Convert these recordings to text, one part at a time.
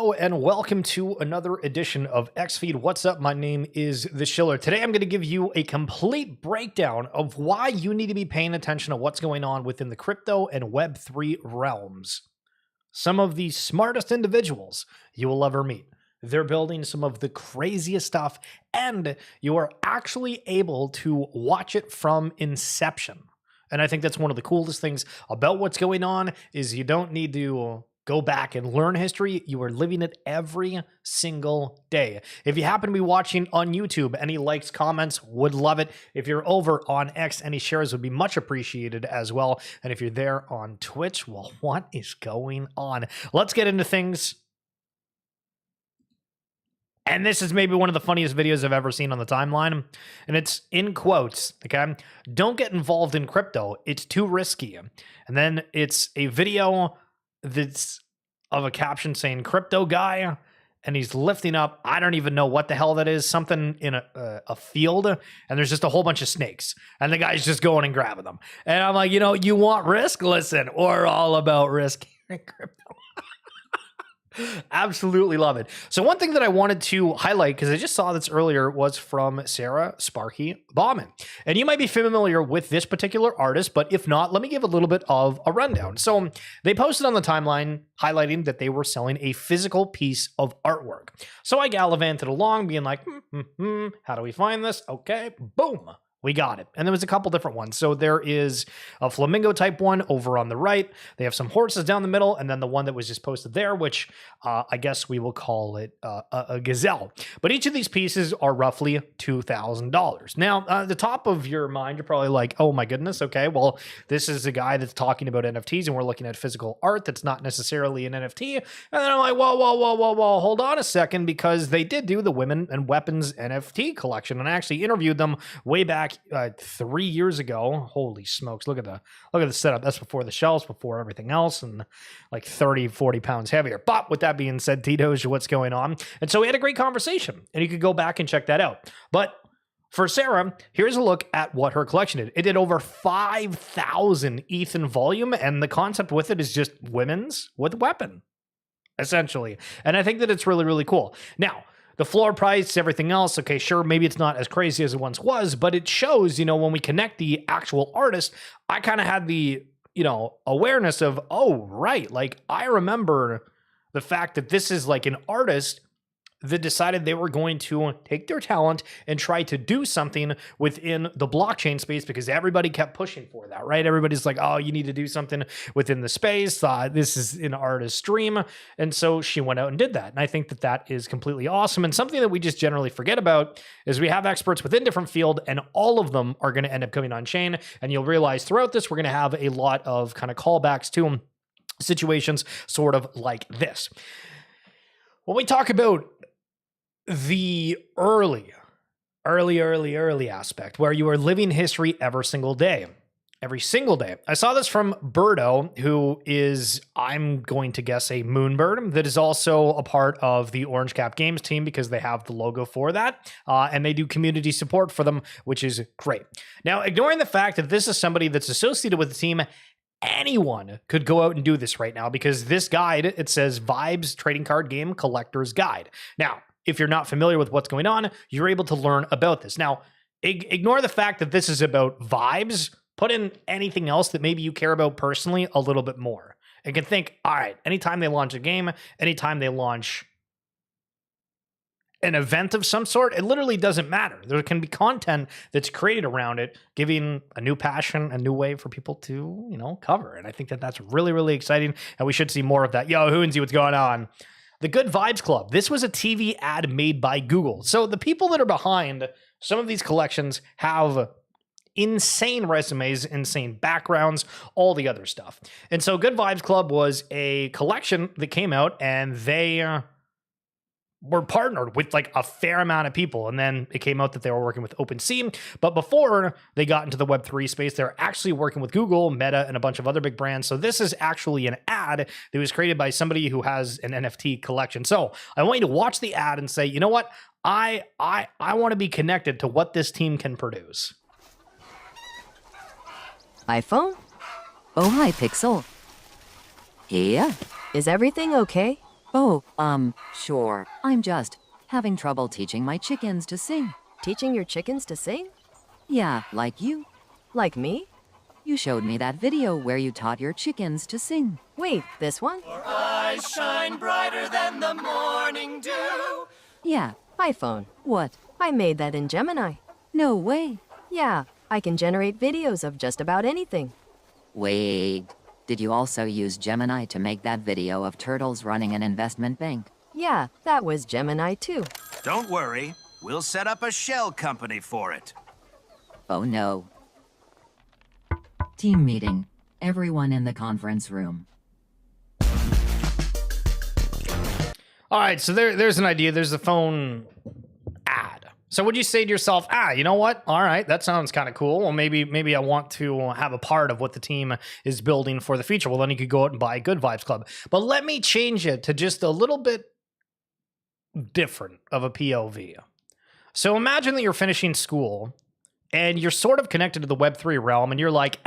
Hello and welcome to another edition of XFeed. What's up? My name is the Schiller. Today I'm going to give you a complete breakdown of why you need to be paying attention to what's going on within the crypto and Web3 realms. Some of the smartest individuals you will ever meet. They're building some of the craziest stuff, and you are actually able to watch it from inception. And I think that's one of the coolest things about what's going on is you don't need to go back and learn history. You are living it every single day. If you happen to be watching on YouTube, any likes, comments, would love it. If you're over on X, any shares would be much appreciated as well. And if you're there on Twitch, well, what is going on? Let's get into things. And this is maybe one of the funniest videos I've ever seen on the timeline. And it's in quotes, okay? Don't get involved in crypto. It's too risky. And then it's a video that's of a caption saying crypto guy, and he's lifting up, I don't even know what the hell that is, something in a field, and there's just a whole bunch of snakes, and the guy's just going and grabbing them. And I'm like, you want risk? Listen, we're all about risk here in crypto. Absolutely love it. So one thing that I wanted to highlight, because I just saw this earlier, was from Sarah Sparky Baumann. And you might be familiar with this particular artist, but if not, let me give a little bit of a rundown. So they posted on the timeline highlighting that they were selling a physical piece of artwork. So I gallivanted along being like, how do we find this? Okay, boom. We got it. And there was a couple different ones. So there is a flamingo type one over on the right. They have some horses down the middle. And then the one that was just posted there, which I guess we will call it a gazelle. But each of these pieces are roughly $2,000. Now, at the top of your mind, you're probably like, oh my goodness. Okay, well, this is a guy that's talking about NFTs and we're looking at physical art that's not necessarily an NFT. And then I'm like, whoa, hold on a second, because they did do the Women and Weapons NFT collection. And I actually interviewed them way back 3 years ago. Holy smokes, look at the setup. That's before the shells, before everything else, and like 30-40 pounds heavier. But with that being said, Tito's what's going on. And so we had a great conversation, and you could go back and check that out. But for Sarah, here's a look at what her collection did. It did over 5,000 ETH in volume, and the concept with it is just women's with weapon, essentially. And I think that it's really, really cool. Now, the floor price, everything else, okay, sure, maybe it's not as crazy as it once was, but it shows, when we connect the actual artist, I kind of had the, awareness of, oh, right, like I remember the fact that this is like an artist that decided they were going to take their talent and try to do something within the blockchain space because everybody kept pushing for that, right? Everybody's like, oh, you need to do something within the space. This is an artist's dream. And so she went out and did that. And I think that that is completely awesome. And something that we just generally forget about is we have experts within different field, and all of them are going to end up coming on chain. And you'll realize throughout this, we're going to have a lot of kind of callbacks to situations sort of like this. When we talk about the early aspect where you are living history every single day. I saw this from Birdo, who is, I'm going to guess, a Moonbird that is also a part of the Orange Cap Games team because they have the logo for that. And they do community support for them, which is great. Now, ignoring the fact that this is somebody that's associated with the team, anyone could go out and do this right now because this guide, it says Vibes Trading Card Game Collector's Guide. Now, if you're not familiar with what's going on, you're able to learn about this. Now, ignore the fact that this is about vibes. Put in anything else that maybe you care about personally a little bit more. And can think, all right, anytime they launch a game, anytime they launch an event of some sort, it literally doesn't matter. There can be content that's created around it, giving a new passion, a new way for people to, cover. And I think that that's really, really exciting. And we should see more of that. Yo, Hoonsy, what's going on? The Good Vibes Club. This was a TV ad made by Google. So the people that are behind some of these collections have insane resumes, insane backgrounds, all the other stuff. And so Good Vibes Club was a collection that came out, and they were partnered with like a fair amount of people. And then it came out that they were working with OpenSea. But before they got into the Web3 space, they're actually working with Google, Meta, and a bunch of other big brands. So this is actually an ad that was created by somebody who has an NFT collection. So I want you to watch the ad and say, you know what? I want to be connected to what this team can produce. iPhone? Oh, hi, Pixel. Yeah. Is everything okay? Oh, sure. I'm just having trouble teaching my chickens to sing. Teaching your chickens to sing? Yeah, like you. Like me? You showed me that video where you taught your chickens to sing. Wait, this one? Your eyes shine brighter than the morning dew. Yeah. iPhone. What? I made that in Gemini. No way. Yeah, I can generate videos of just about anything. Wait. Did you also use Gemini to make that video of turtles running an investment bank? Yeah, that was Gemini too. Don't worry, we'll set up a shell company for it. Oh no. Team meeting. Everyone in the conference room. All right, so there's an idea. There's a phone ad. So would you say to yourself, you know what? All right, that sounds kind of cool. Well, maybe I want to have a part of what the team is building for the future. Well, then you could go out and buy Good Vibes Club. But let me change it to just a little bit different of a POV. So imagine that you're finishing school and you're sort of connected to the Web3 realm and you're like,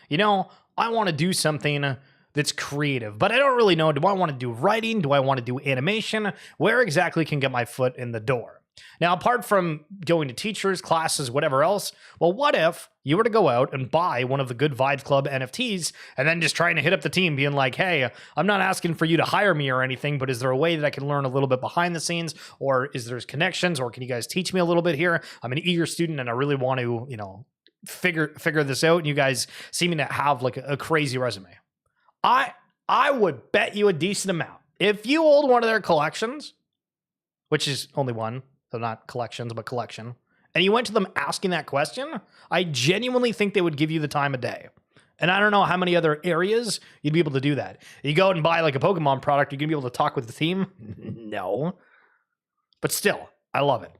you know, I want to do something that's creative, but I don't really know. Do I want to do writing? Do I want to do animation? Where exactly can get my foot in the door? Now, apart from going to teachers, classes, whatever else, well, what if you were to go out and buy one of the Good Vibes Club NFTs and then just trying to hit up the team being like, hey, I'm not asking for you to hire me or anything, but is there a way that I can learn a little bit behind the scenes, or is there connections, or can you guys teach me a little bit here? I'm an eager student and I really want to, you know, figure this out. And you guys seem to have like a crazy resume. I would bet you a decent amount. If you hold one of their collections, which is only one, so not collections, but collection, and you went to them asking that question, I genuinely think they would give you the time of day. And I don't know how many other areas you'd be able to do that. You go out and buy like a Pokemon product, you're going to be able to talk with the team? No. But still, I love it.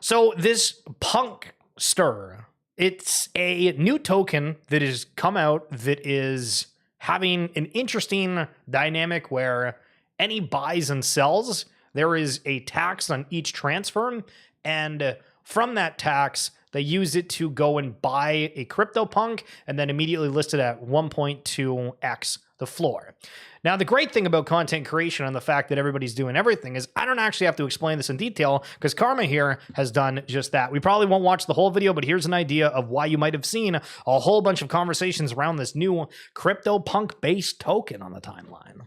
So this Punkster, it's a new token that has come out that is having an interesting dynamic where any buys and sells, there is a tax on each transfer, and from that tax, they use it to go and buy a CryptoPunk and then immediately list it at 1.2x the floor. Now, the great thing about content creation and the fact that everybody's doing everything is I don't actually have to explain this in detail because Karma here has done just that. We probably won't watch the whole video, but here's an idea of why you might have seen a whole bunch of conversations around this new CryptoPunk-based token on the timeline.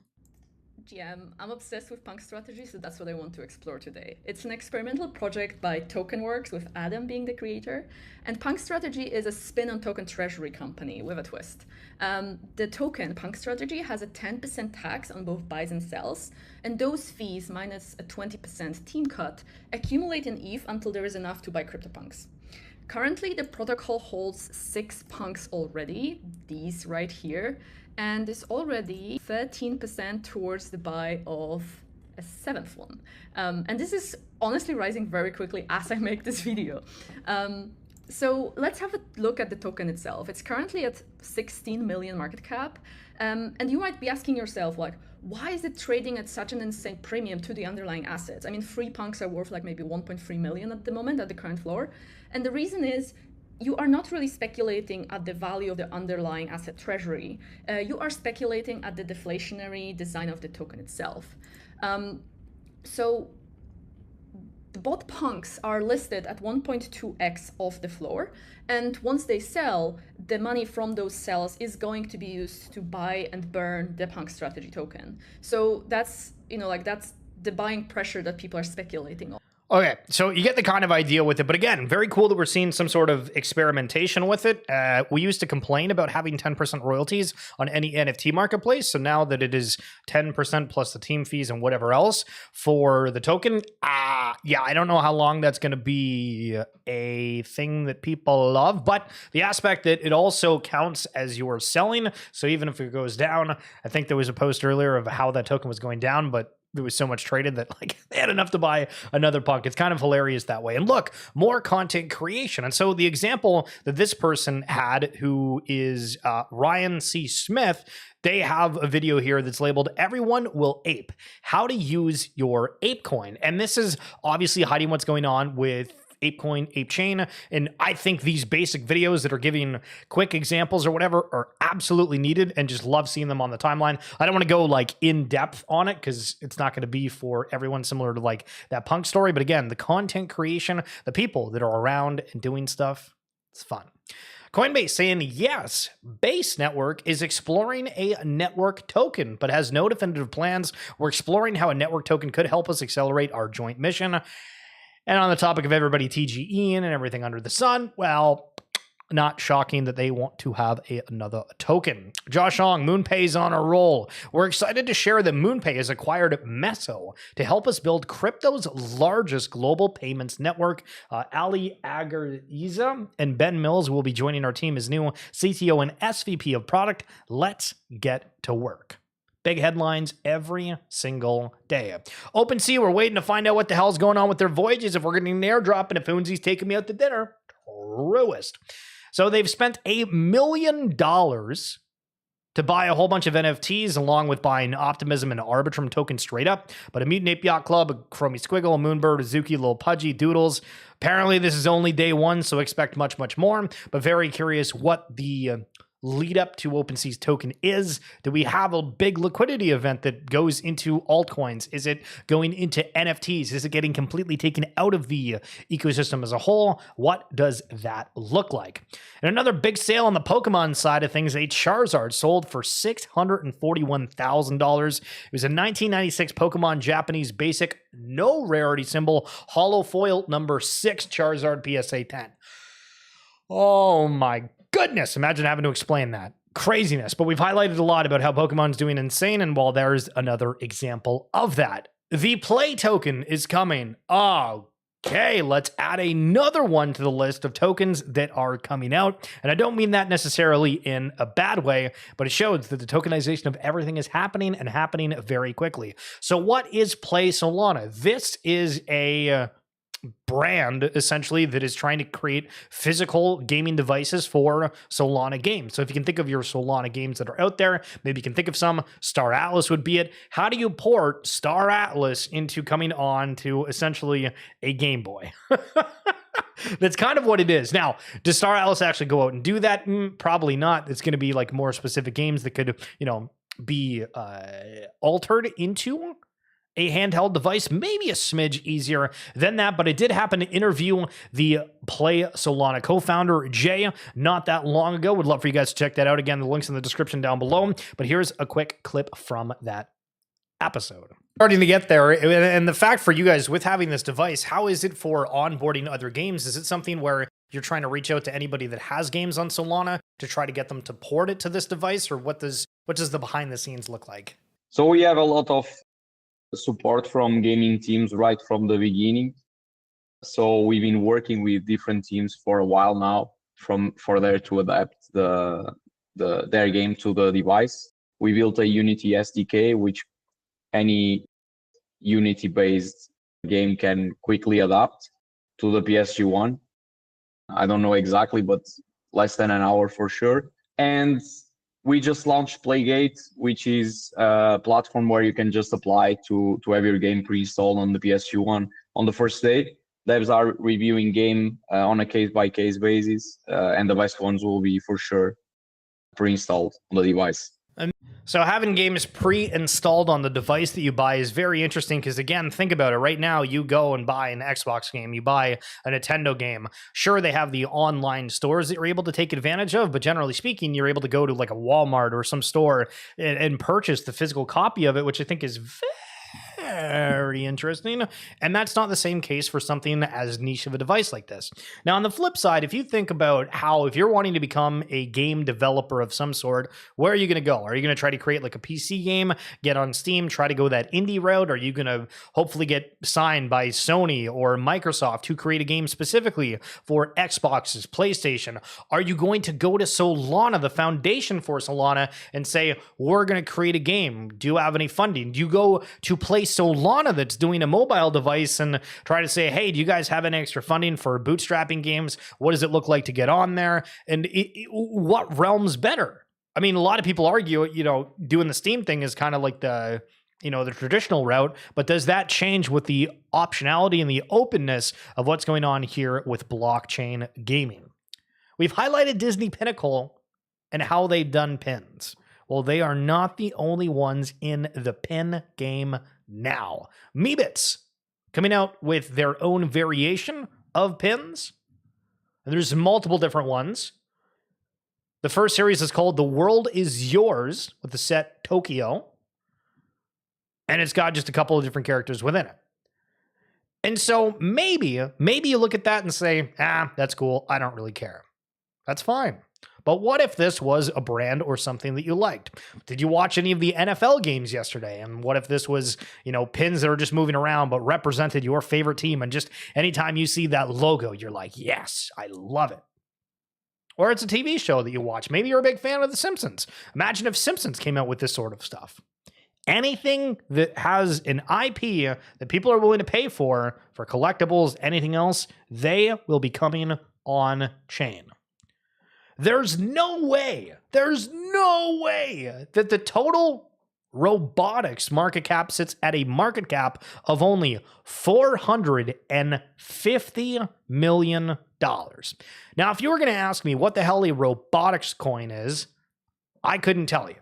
GM, I'm obsessed with punk strategy, so that's what I want to explore today. It's an experimental project by TokenWorks, with Adam being the creator, and Punk Strategy is a spin on token treasury company with a twist. The token Punk Strategy has a 10% tax on both buys and sells, and those fees minus a 20% team cut accumulate in ETH until there is enough to buy CryptoPunks. Currently, the protocol holds 6 punks already, these right here, and is already 13% towards the buy of a 7th one. And this is honestly rising very quickly as I make this video. So let's have a look at the token itself. It's currently at 16 million market cap. And you might be asking yourself, like, why is it trading at such an insane premium to the underlying assets? I mean, free punks are worth like maybe 1.3 million at the moment at the current floor. And the reason is, you are not really speculating at the value of the underlying asset treasury. You are speculating at the deflationary design of the token itself. So both punks are listed at 1.2x off the floor. And once they sell, the money from those sales is going to be used to buy and burn the punk strategy token. So that's, that's the buying pressure that people are speculating on. Okay, so you get the kind of idea with it, but again, very cool that we're seeing some sort of experimentation with it. We used to complain about having 10% royalties on any NFT marketplace, so now that it is 10% plus the team fees and whatever else for the token, yeah, I don't know how long that's going to be a thing that people love, but the aspect that it also counts as you're selling, so even if it goes down, I think there was a post earlier of how that token was going down, but there was so much traded that like they had enough to buy another punk. It's kind of hilarious that way. And look, more content creation. And so the example that this person had, who is Ryan C. Smith, they have a video here that's labeled "Everyone Will Ape: How to Use Your ApeCoin." And this is obviously hiding what's going on with ApeCoin, ApeChain. And I think these basic videos that are giving quick examples or whatever are absolutely needed, and just love seeing them on the timeline. I don't want to go like in depth on it because it's not going to be for everyone, similar to like that punk story. But again, the content creation, the people that are around and doing stuff, it's fun. Coinbase saying, yes, Base Network is exploring a network token, but has no definitive plans. We're exploring how a network token could help us accelerate our joint mission. And on the topic of everybody TGEing and everything under the sun, well, not shocking that they want to have another token. Josh Ong, MoonPay's on a roll. We're excited to share that MoonPay has acquired Messo to help us build crypto's largest global payments network. Ali Agariza and Ben Mills will be joining our team as new CTO and SVP of product. Let's get to work. Big headlines every single day. OpenSea, we're waiting to find out what the hell's going on with their voyages, if we're getting an airdrop, and if Foonsy's taking me out to dinner. Truest. So they've spent $1 million to buy a whole bunch of NFTs, along with buying Optimism and Arbitrum tokens straight up. But a Mutant Ape Yacht Club, a Chromie Squiggle, a Moonbird, Azuki, Lil Pudgy, Doodles. Apparently this is only day one, so expect much, much more. But very curious what the lead up to OpenSea's token is. Do we have a big liquidity event that goes into altcoins? Is it going into NFTs? Is it getting completely taken out of the ecosystem as a whole? What does that look like? And another big sale on the Pokemon side of things, a Charizard sold for $641,000. It was a 1996 Pokemon Japanese basic, no rarity symbol, hollow foil number 6 Charizard PSA 10. Oh my goodness, imagine having to explain that. Craziness. But we've highlighted a lot about how Pokemon's doing insane, and well, there's another example of that. The Play token is coming. Okay, let's add another one to the list of tokens that are coming out. And I don't mean that necessarily in a bad way, but it shows that the tokenization of everything is happening, and happening very quickly. So what is Play Solana? This is a brand essentially that is trying to create physical gaming devices for Solana games. So if you can think of your Solana games that are out there, maybe you can think of some. Star Atlas would be it. How do you port Star Atlas into coming on to essentially a Game Boy? That's kind of what it is. Now, does Star Atlas actually go out and do that? Probably not. It's going to be like more specific games that could, be altered into a handheld device, maybe a smidge easier than that, but I did happen to interview the Play Solana co-founder, Jay, not that long ago. Would love for you guys to check that out. Again, the link's in the description down below, but here's a quick clip from that episode. Starting to get there, and the fact for you guys with having this device, how is it for onboarding other games? Is it something where you're trying to reach out to anybody that has games on Solana to try to get them to port it to this device, or what does the behind the scenes look like? So we have a lot of support from gaming teams right from the beginning. So we've been working with different teams for a while now for there to adapt their game to the device. We built a Unity SDK, which any Unity-based game can quickly adapt to the PSG-1. I don't know exactly, but less than an hour for sure. And we just launched Playgate, which is a platform where you can just apply to have your game pre-installed on the PSG-1 on the first day. Devs are reviewing game on a case-by-case basis, and the best ones will be for sure pre-installed on the device. So having games pre-installed on the device that you buy is very interesting because, again, think about it. Right now, you go and buy an Xbox game, you buy a Nintendo game. Sure, they have the online stores that you're able to take advantage of, but generally speaking, you're able to go to like a Walmart or some store and purchase the physical copy of it, which I think is very interesting. And that's not the same case for something as niche of a device like this. Now, on the flip side, if you think about how, if you're wanting to become a game developer of some sort, where are you going to go? Are you going to try to create like a PC game, get on Steam, try to go that indie route? Are you going to hopefully get signed by Sony or Microsoft to create a game specifically for Xboxes, PlayStation? Are you going to go to Solana, the foundation for Solana, and say, we're going to create a game? Do you have any funding? Do you go to Play Solana that's doing a mobile device and try to say, hey, do you guys have any extra funding for bootstrapping games? What does it look like to get on there? And what realm's better? I mean, a lot of people argue, doing the Steam thing is kind of like the the traditional route, but does that change with the optionality and the openness of what's going on here with blockchain gaming? We've highlighted Disney Pinnacle and how they've done pins. Well, they are not the only ones in the pin game now. mBits coming out with their own variation of pins. And there's multiple different ones. The first series is called The World Is Yours with the set Tokyo. And it's got just a couple of different characters within it. And so maybe you look at that and say, that's cool. I don't really care. That's fine. But what if this was a brand or something that you liked? Did you watch any of the NFL games yesterday? And what if this was, pins that are just moving around but represented your favorite team? And just anytime you see that logo, you're like, yes, I love it. Or it's a TV show that you watch. Maybe you're a big fan of The Simpsons. Imagine if Simpsons came out with this sort of stuff. Anything that has an IP that people are willing to pay for collectibles, anything else, they will be coming on chain. There's no way that the total robotics market cap sits at a market cap of only $450 million. Now, if you were going to ask me what the hell a robotics coin is, I couldn't tell you.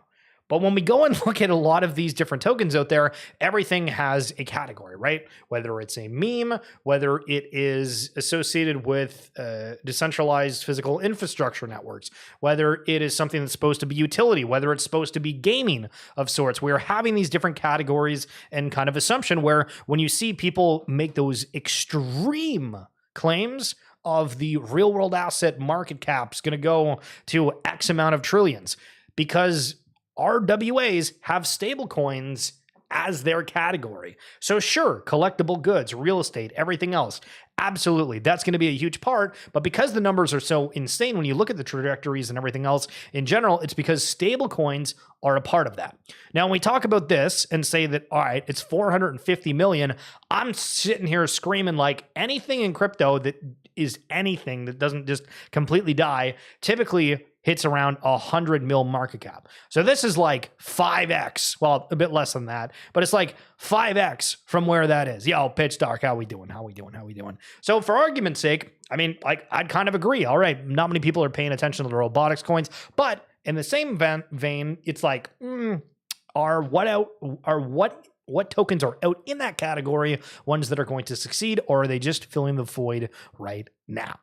But when we go and look at a lot of these different tokens out there, everything has a category, right? Whether it's a meme, whether it is associated with decentralized physical infrastructure networks, whether it is something that's supposed to be utility, whether it's supposed to be gaming of sorts. We're having these different categories and kind of assumption where when you see people make those extreme claims of the real world asset market cap's going to go to X amount of trillions, because RWAs have stablecoins as their category. So sure, collectible goods, real estate, everything else, absolutely, that's going to be a huge part. But because the numbers are so insane, when you look at the trajectories and everything else in general, it's because stablecoins are a part of that. Now, when we talk about this and say that, all right, it's 450 million, I'm sitting here screaming like anything in crypto that is anything that doesn't just completely die, typically hits around 100 mil market cap. So this is like 5x, well, a bit less than that, but it's like 5x from where that is. Yo, Pitch Dark, how we doing? So for argument's sake, I mean, like, I'd kind of agree. All right, not many people are paying attention to the robotics coins, but in the same vein, it's like, what tokens are out in that category, ones that are going to succeed, or are they just filling the void right now?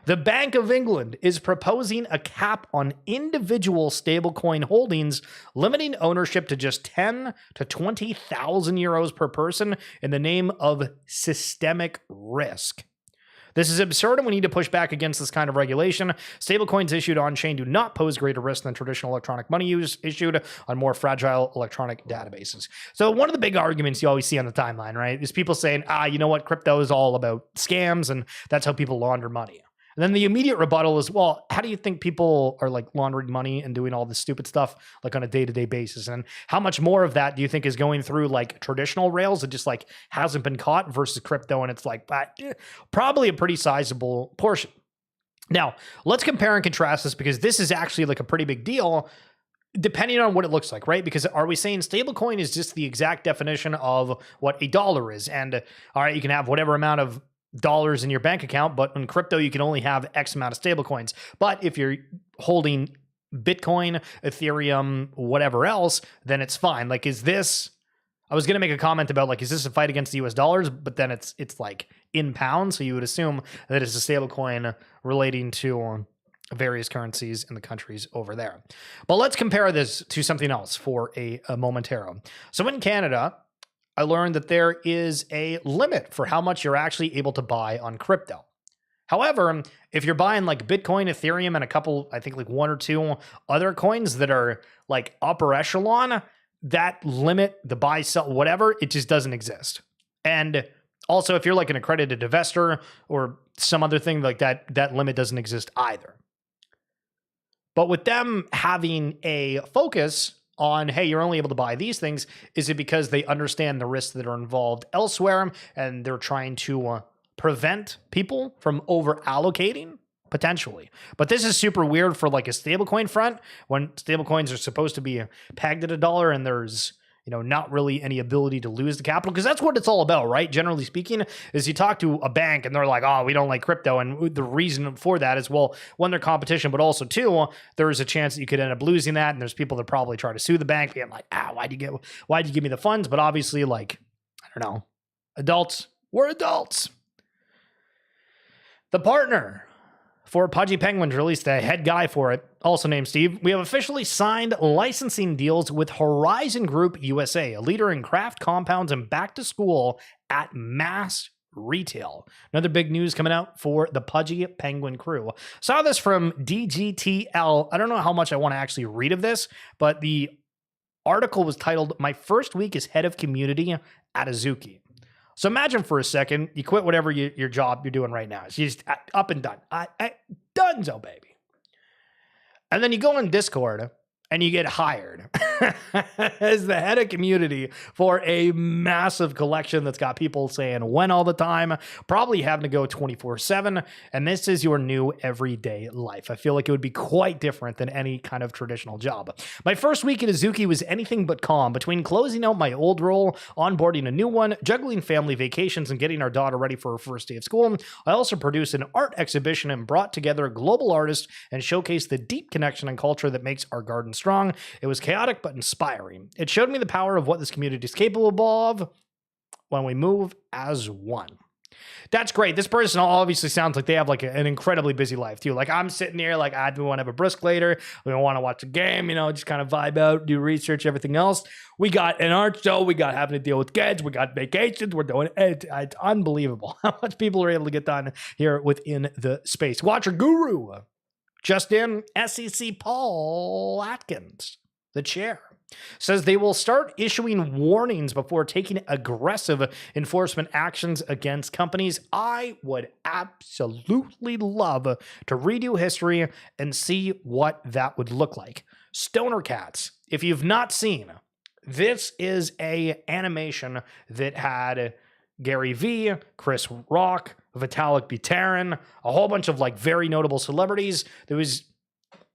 The Bank of England is proposing a cap on individual stablecoin holdings, limiting ownership to just 10 to 20,000 euros per person in the name of systemic risk. This is absurd, and we need to push back against this kind of regulation. Stablecoins issued on-chain do not pose greater risk than traditional electronic money issued on more fragile electronic databases. So one of the big arguments you always see on the timeline, right, is people saying, you know what, crypto is all about scams, and that's how people launder money. And then the immediate rebuttal is, well, how do you think people are like laundering money and doing all this stupid stuff like on a day-to-day basis? And how much more of that do you think is going through like traditional rails that just like hasn't been caught versus crypto? And it's like probably a pretty sizable portion. Now, let's compare and contrast this, because this is actually like a pretty big deal depending on what it looks like, right? Because are we saying stablecoin is just the exact definition of what a dollar is? And all right, you can have whatever amount of dollars in your bank account, but in crypto, you can only have X amount of stablecoins. But if you're holding Bitcoin, Ethereum, whatever else, then it's fine. Like, is this, I was going to make a comment about like, is this a fight against the US dollars? But then it's like in pounds. So you would assume that it's a stablecoin relating to various currencies in the countries over there. But let's compare this to something else for a momentaro. So in Canada, I learned that there is a limit for how much you're actually able to buy on crypto. However, if you're buying like Bitcoin, Ethereum, and a couple, I think like one or two other coins that are like upper echelon, that limit, the buy, sell, whatever, it just doesn't exist. And also, if you're like an accredited investor or some other thing like that, that limit doesn't exist either. But with them having a focus on, hey, you're only able to buy these things, is it because they understand the risks that are involved elsewhere and they're trying to prevent people from over allocating? Potentially. But this is super weird for like a stablecoin front, when stablecoins are supposed to be pegged at $1 and there's, not really any ability to lose the capital, because that's what it's all about, right? Generally speaking, is you talk to a bank and they're like, oh, we don't like crypto. And the reason for that is, well, one, their competition, but also two, there's a chance that you could end up losing that. And there's people that probably try to sue the bank being like, why'd you give me the funds? But obviously, like, I don't know, we're adults. The partner for Pudgy Penguins released the head guy for it, also named Steve. We have officially signed licensing deals with Horizon Group USA, a leader in craft compounds and back to school at mass retail. Another big news coming out for the Pudgy Penguin crew. Saw this from DGTL. I don't know how much I want to actually read of this, but the article was titled, "My First Week as Head of Community at Azuki." So imagine for a second, you quit whatever your job you're doing right now. It's just up and done. Donezo, baby. And then you go on Discord and you get hired as the head of community for a massive collection that's got people saying when all the time, probably having to go 24/7. And this is your new everyday life. I feel like it would be quite different than any kind of traditional job. My first week at Azuki was anything but calm. Between closing out my old role, onboarding a new one, juggling family vacations, and getting our daughter ready for her first day of school, I also produced an art exhibition and brought together global artists and showcased the deep connection and culture that makes our garden strong. It was chaotic but inspiring. It showed me the power of what this community is capable of when we move as one. That's great. This person obviously sounds like they have like an incredibly busy life too. Like I'm sitting here like we want to have a brisk later. We want to watch a game, just kind of vibe out, do research, everything else. We got an art show. We got having to deal with kids. We got vacations. We're doing it. It's unbelievable how much people are able to get done here within the space. Watcher Guru. Just in, SEC Paul Atkins, the chair, says they will start issuing warnings before taking aggressive enforcement actions against companies. I would absolutely love to redo history and see what that would look like. Stoner Cats, if you've not seen, this is a animation that had Gary Vee, Chris Rock, Vitalik Buterin, a whole bunch of like very notable celebrities. That was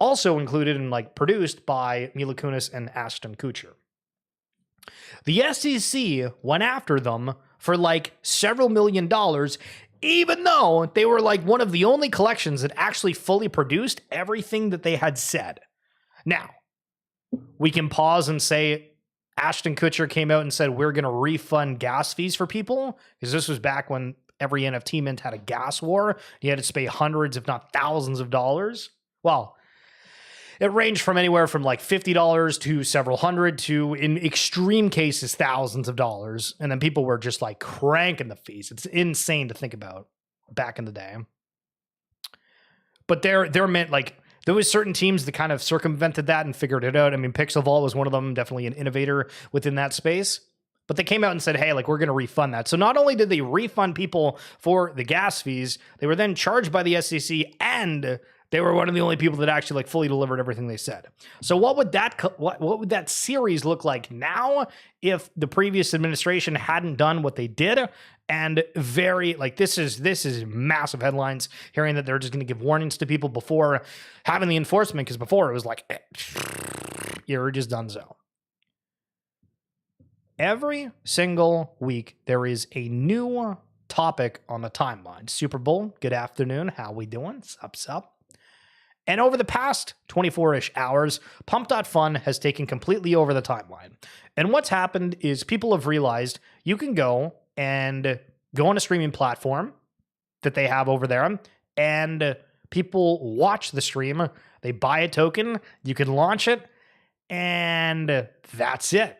also included and like produced by Mila Kunis and Ashton Kutcher. The SEC went after them for like several $1 million, even though they were like one of the only collections that actually fully produced everything that they had said. Now, we can pause and say Ashton Kutcher came out and said, we're going to refund gas fees for people, because this was back when every NFT mint had a gas war. You had to pay hundreds, if not thousands of dollars. Well, it ranged from anywhere from like $50 to several hundred to, in extreme cases, thousands of dollars. And then people were just like cranking the fees. It's insane to think about back in the day. But they're meant like, there was certain teams that kind of circumvented that and figured it out. I mean, Pixel Vault was one of them, definitely an innovator within that space. But they came out and said, hey, like, we're going to refund that. So not only did they refund people for the gas fees, they were then charged by the SEC, and they were one of the only people that actually like fully delivered everything they said. So what would that series look like now if the previous administration hadn't done what they did? And very like this is massive headlines, hearing that they're just going to give warnings to people before having the enforcement, because before it was like you're just done. So every single week there is a new topic on the timeline. Super Bowl, good afternoon, how we doing? Sup. And over the past 24-ish hours, Pump.fun has taken completely over the timeline. And what's happened is people have realized you can go on a streaming platform that they have over there, and people watch the stream. They buy a token, you can launch it, and that's it.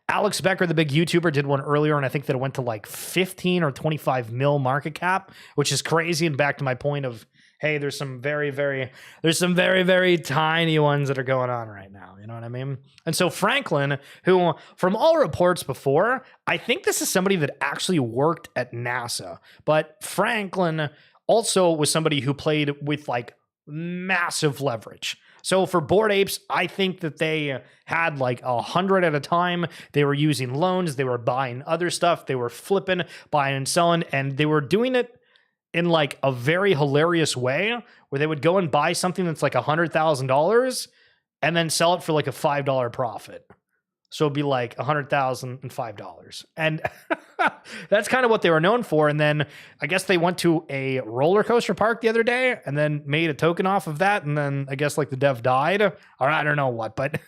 Alex Becker, the big YouTuber, did one earlier, and I think that it went to like 15 or 25 mil market cap, which is crazy. And back to my point of, hey, there's some very, very tiny ones that are going on right now. You know what I mean? And so Franklin, who from all reports before, I think this is somebody that actually worked at NASA, but Franklin also was somebody who played with like massive leverage. So for Bored Apes, I think that they had like 100 at a time. They were using loans. They were buying other stuff. They were flipping, buying and selling, and they were doing it in like a very hilarious way where they would go and buy something that's like $100,000 and then sell it for like a $5 profit. So it'd be like $100,005. And that's kind of what they were known for. And then I guess they went to a roller coaster park the other day and then made a token off of that. And then I guess like the dev died, or I don't know what, but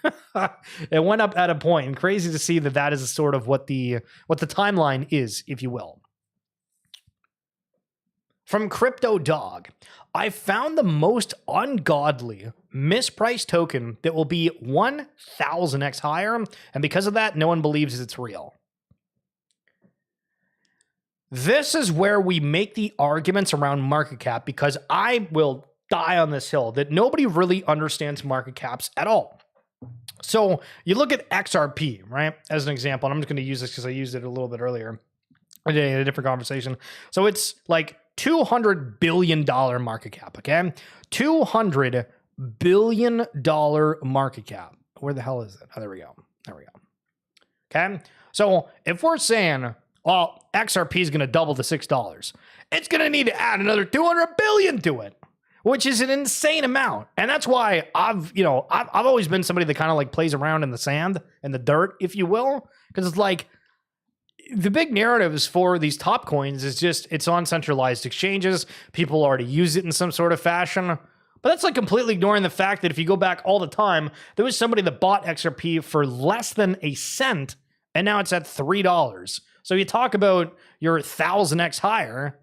it went up at a point. And crazy to see that that is sort of what the timeline is, if you will. From Crypto Dog, I found the most ungodly mispriced token that will be 1,000x higher, and because of that, no one believes it's real. This is where we make the arguments around market cap, because I will die on this hill that nobody really understands market caps at all. So you look at XRP, right, as an example, and I'm just going to use this because I used it a little bit earlier in a different conversation. So it's like $200 billion market cap, okay? $200 billion market cap. Where the hell is it? Oh, there we go. There we go. Okay? So if we're saying, well, XRP is going to double to $6, it's going to need to add another 200 billion to it, which is an insane amount. And that's why I've always been somebody that kind of like plays around in the sand and the dirt, if you will, because it's like, the big narratives for these top coins is just it's on centralized exchanges. People already use it in some sort of fashion. But that's like completely ignoring the fact that if you go back all the time, there was somebody that bought XRP for less than a cent, and now it's at $3. So you talk about your 1,000x higher.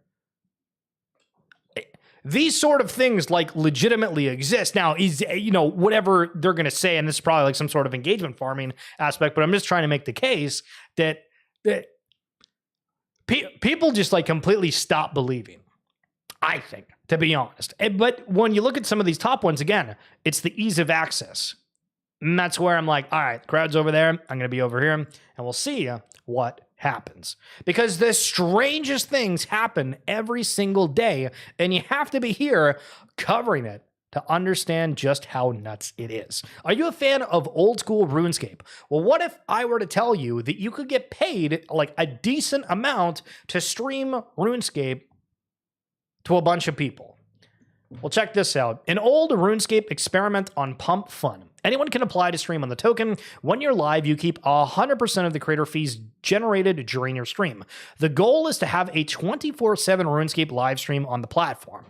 These sort of things like legitimately exist. Now, is whatever they're going to say, and this is probably like some sort of engagement farming aspect, but I'm just trying to make the case that people just like completely stop believing, I think, to be honest. But when you look at some of these top ones, again, it's the ease of access. And that's where I'm like, all right, the crowd's over there. I'm going to be over here, and we'll see what happens. Because the strangest things happen every single day, and you have to be here covering it to understand just how nuts it is. Are you a fan of old school RuneScape? Well, what if I were to tell you that you could get paid like a decent amount to stream RuneScape to a bunch of people? Well, check this out. An old RuneScape experiment on Pump.fun. Anyone can apply to stream on the token. When you're live, you keep 100% of the creator fees generated during your stream. The goal is to have a 24/7 RuneScape live stream on the platform.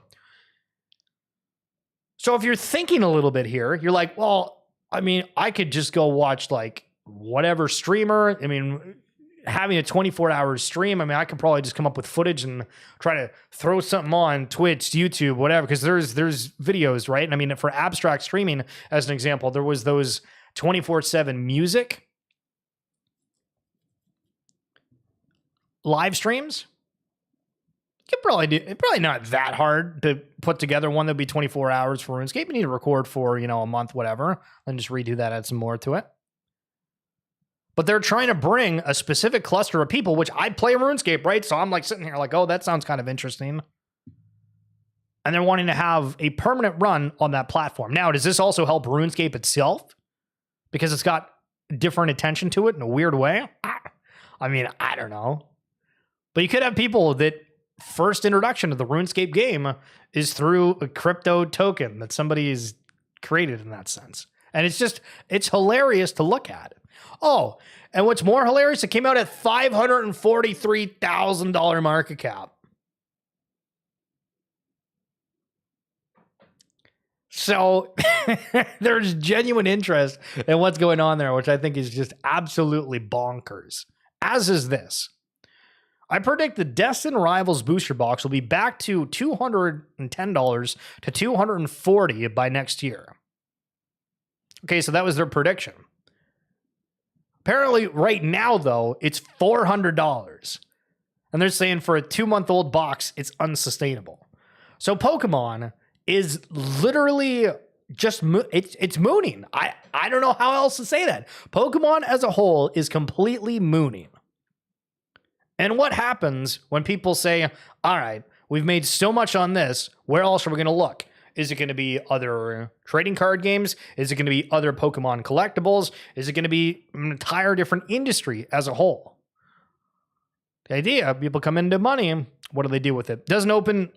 So if you're thinking a little bit here, you're like, well, I mean, I could just go watch like whatever streamer. I mean, having a 24-hour stream, I mean, I could probably just come up with footage and try to throw something on Twitch, YouTube, whatever, because there's videos, right? And I mean, for abstract streaming, as an example, there was those 24/7 music live streams. You could probably do, it's probably not that hard to put together one that'd be 24 hours for RuneScape. You need to record for, a month, whatever, and just redo that, add some more to it. But they're trying to bring a specific cluster of people, which I play RuneScape, right? So I'm like sitting here like, oh, that sounds kind of interesting. And they're wanting to have a permanent run on that platform. Now, does this also help RuneScape itself? Because it's got different attention to it in a weird way? I mean, I don't know. But you could have people that first introduction to the RuneScape game is through a crypto token that somebody has created in that sense. And it's hilarious to look at. Oh, and what's more hilarious, it came out at $543,000 market cap. So there's genuine interest in what's going on there, which I think is just absolutely bonkers. As is this. I predict the Destin Rivals booster box will be back to $210 to $240 by next year. Okay, so that was their prediction. Apparently, right now, though, it's $400. And they're saying for a 2-month-old box, it's unsustainable. So Pokemon is literally just, it's mooning. I don't know how else to say that. Pokemon as a whole is completely mooning. And what happens when people say, all right, we've made so much on this, where else are we going to look? Is it going to be other trading card games? Is it going to be other Pokemon collectibles? Is it going to be an entire different industry as a whole? The idea, people come into money, what do they do with it? Doesn't open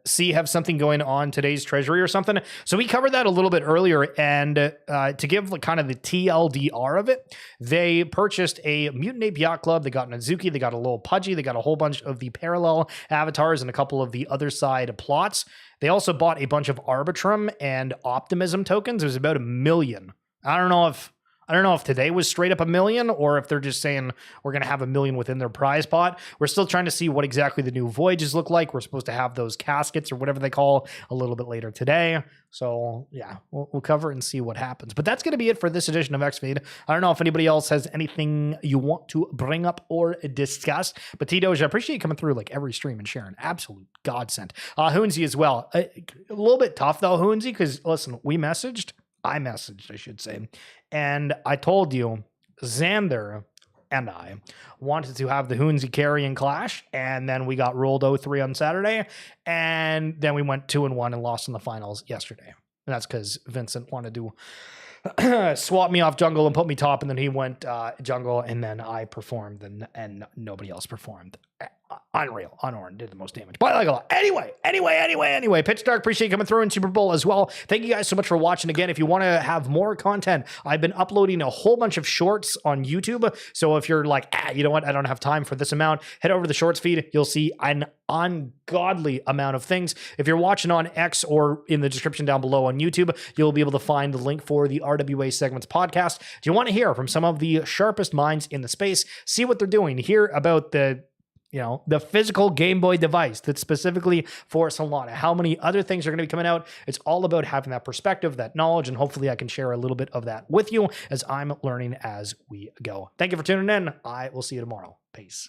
see have something going on today's Treasury or something? So we covered that a little bit earlier, and to give kind of the TLDR of it, they purchased a Mutant Ape Yacht Club, they got an Azuki, they got a little Pudgy, they got a whole bunch of the parallel avatars and a couple of the other side plots. They also bought a bunch of Arbitrum and Optimism tokens. It was about 1 million. I don't know if today was straight up 1 million or if they're just saying we're going to have 1 million within their prize pot. We're still trying to see what exactly the new Voyages look like. We're supposed to have those caskets or whatever they call a little bit later today. So yeah, we'll cover it and see what happens. But that's going to be it for this edition of XFeed. I don't know if anybody else has anything you want to bring up or discuss. But T-Doge, I appreciate you coming through like every stream and sharing. Absolute godsend. Hoonsy as well. A little bit tough though, Hoonsy, because listen, I messaged, I should say. And I told you, Xander and I wanted to have the Hoonsy carry and clash, and then we got rolled 0-3 on Saturday, and then we went 2-1 and lost in the finals yesterday. And that's because Vincent wanted to swap me off jungle and put me top, and then he went jungle, and then I performed, and nobody else performed. Unreal. Unorn did the most damage. But I like a lot. Anyway. Pitch Dark, appreciate you coming through in Super Bowl as well. Thank you guys so much for watching. Again, if you want to have more content, I've been uploading a whole bunch of shorts on YouTube. So if you're like, you know what, I don't have time for this amount, head over to the shorts feed. You'll see an ungodly amount of things. If you're watching on X or in the description down below on YouTube, you'll be able to find the link for the RWA SegMints Podcast. Do you want to hear from some of the sharpest minds in the space, see what they're doing, hear about the physical Game Boy device that's specifically for Solana, how many other things are going to be coming out? It's all about having that perspective, that knowledge, and hopefully I can share a little bit of that with you as I'm learning as we go. Thank you for tuning in. I will see you tomorrow. Peace.